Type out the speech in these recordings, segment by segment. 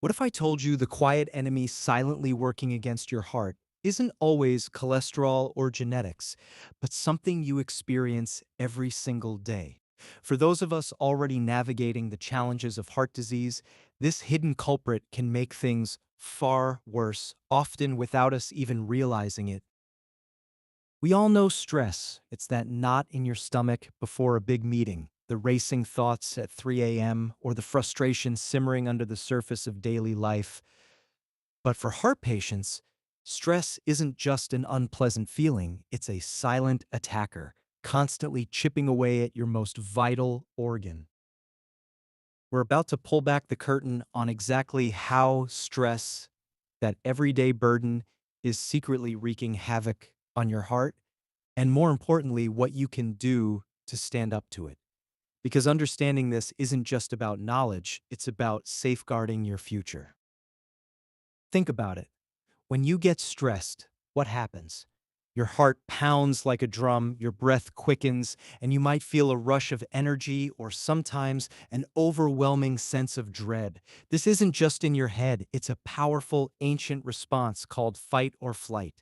What if I told you the quiet enemy silently working against your heart isn't always cholesterol or genetics, but something you experience every single day? For those of us already navigating the challenges of heart disease, this hidden culprit can make things far worse, often without us even realizing it. We all know stress. It's that knot in your stomach before a big meeting, the racing thoughts at 3 a.m., or the frustration simmering under the surface of daily life. But for heart patients, stress isn't just an unpleasant feeling, it's a silent attacker, constantly chipping away at your most vital organ. We're about to pull back the curtain on exactly how stress, that everyday burden, is secretly wreaking havoc on your heart, and more importantly, what you can do to stand up to it. Because understanding this isn't just about knowledge, it's about safeguarding your future. Think about it. When you get stressed, what happens? Your heart pounds like a drum, your breath quickens, and you might feel a rush of energy or sometimes an overwhelming sense of dread. This isn't just in your head, it's a powerful, ancient response called fight or flight.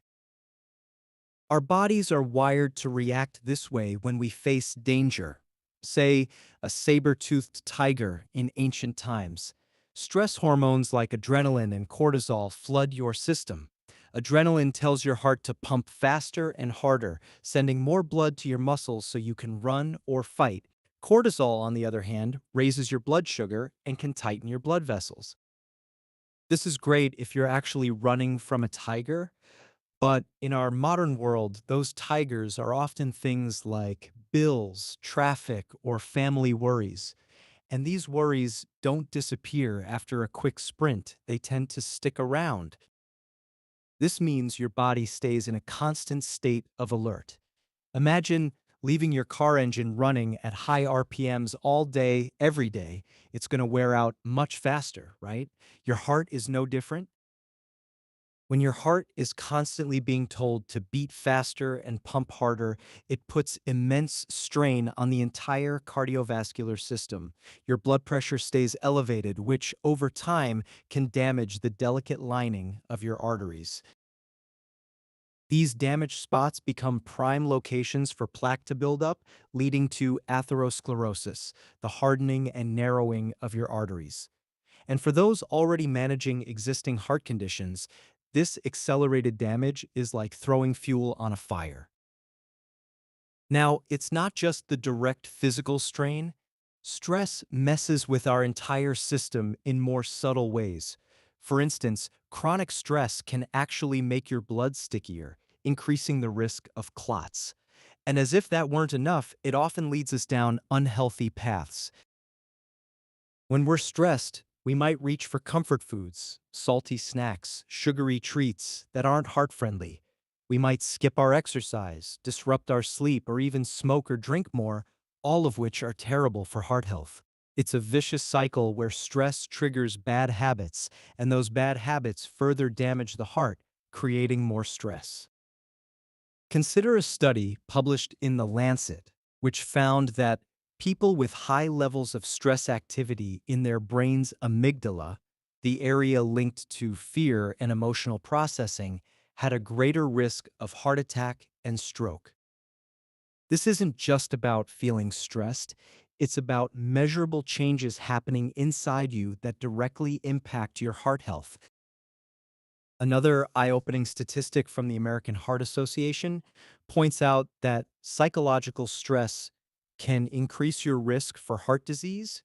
Our bodies are wired to react this way when we face danger. Say, a saber-toothed tiger in ancient times. Stress hormones like adrenaline and cortisol flood your system. Adrenaline tells your heart to pump faster and harder, sending more blood to your muscles so you can run or fight. Cortisol, on the other hand, raises your blood sugar and can tighten your blood vessels. This is great if you're actually running from a tiger, but in our modern world, those tigers are often things like bills, traffic, or family worries. And these worries don't disappear after a quick sprint, they tend to stick around. This means your body stays in a constant state of alert. Imagine leaving your car engine running at high RPMs all day, every day. It's going to wear out much faster, right? Your heart is no different. When your heart is constantly being told to beat faster and pump harder, it puts immense strain on the entire cardiovascular system. Your blood pressure stays elevated, which over time can damage the delicate lining of your arteries. These damaged spots become prime locations for plaque to build up, leading to atherosclerosis, the hardening and narrowing of your arteries. And for those already managing existing heart conditions, this accelerated damage is like throwing fuel on a fire. Now, it's not just the direct physical strain. Stress messes with our entire system in more subtle ways. For instance, chronic stress can actually make your blood stickier, increasing the risk of clots. And as if that weren't enough, it often leads us down unhealthy paths. When we're stressed, we might reach for comfort foods, salty snacks, sugary treats that aren't heart-friendly. We might skip our exercise, disrupt our sleep, or even smoke or drink more, all of which are terrible for heart health. It's a vicious cycle where stress triggers bad habits, and those bad habits further damage the heart, creating more stress. Consider a study published in The Lancet, which found that people with high levels of stress activity in their brain's amygdala, the area linked to fear and emotional processing, had a greater risk of heart attack and stroke. This isn't just about feeling stressed, it's about measurable changes happening inside you that directly impact your heart health. Another eye-opening statistic from the American Heart Association points out that psychological stress can increase your risk for heart disease,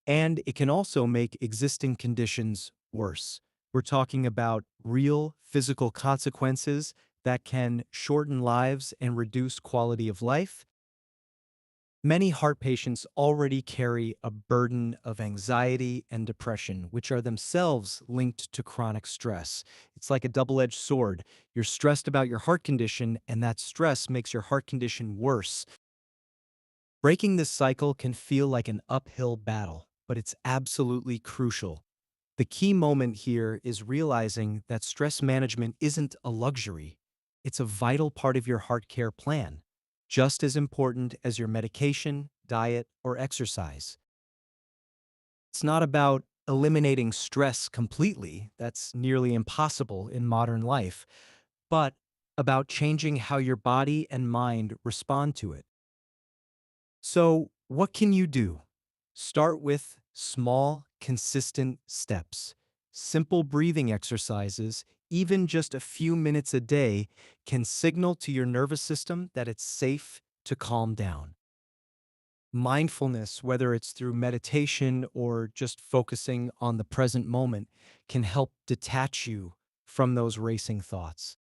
and it can also make existing conditions worse. We're talking about real physical consequences that can shorten lives and reduce quality of life. Many heart patients already carry a burden of anxiety and depression, which are themselves linked to chronic stress. It's like a double-edged sword. You're stressed about your heart condition, and that stress makes your heart condition worse. Breaking this cycle can feel like an uphill battle, but it's absolutely crucial. The key moment here is realizing that stress management isn't a luxury. It's a vital part of your heart care plan, just as important as your medication, diet, or exercise. It's not about eliminating stress completely. That's nearly impossible in modern life, but about changing how your body and mind respond to it. So, what can you do? Start with small, consistent steps. Simple breathing exercises, even just a few minutes a day, can signal to your nervous system that it's safe to calm down. Mindfulness, whether it's through meditation or just focusing on the present moment, can help detach you from those racing thoughts.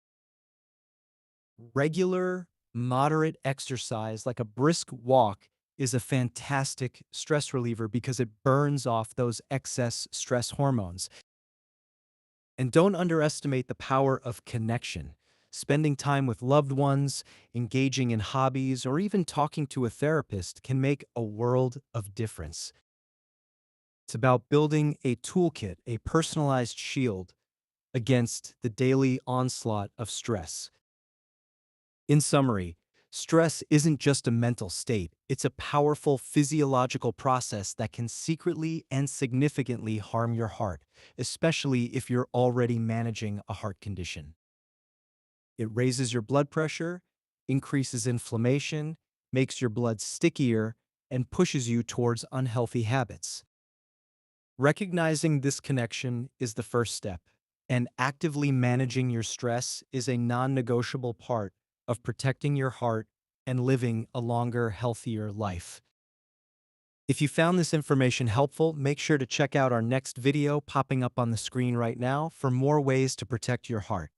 Regular, moderate exercise, like a brisk walk, is a fantastic stress reliever because it burns off those excess stress hormones. And don't underestimate the power of connection. Spending time with loved ones, engaging in hobbies, or even talking to a therapist can make a world of difference. It's about building a toolkit, a personalized shield against the daily onslaught of stress. In summary, stress isn't just a mental state, it's a powerful physiological process that can secretly and significantly harm your heart, especially if you're already managing a heart condition. It raises your blood pressure, increases inflammation, makes your blood stickier, and pushes you towards unhealthy habits. Recognizing this connection is the first step, and actively managing your stress is a non-negotiable part of protecting your heart and living a longer, healthier life. If you found this information helpful, make sure to check out our next video popping up on the screen right now for more ways to protect your heart.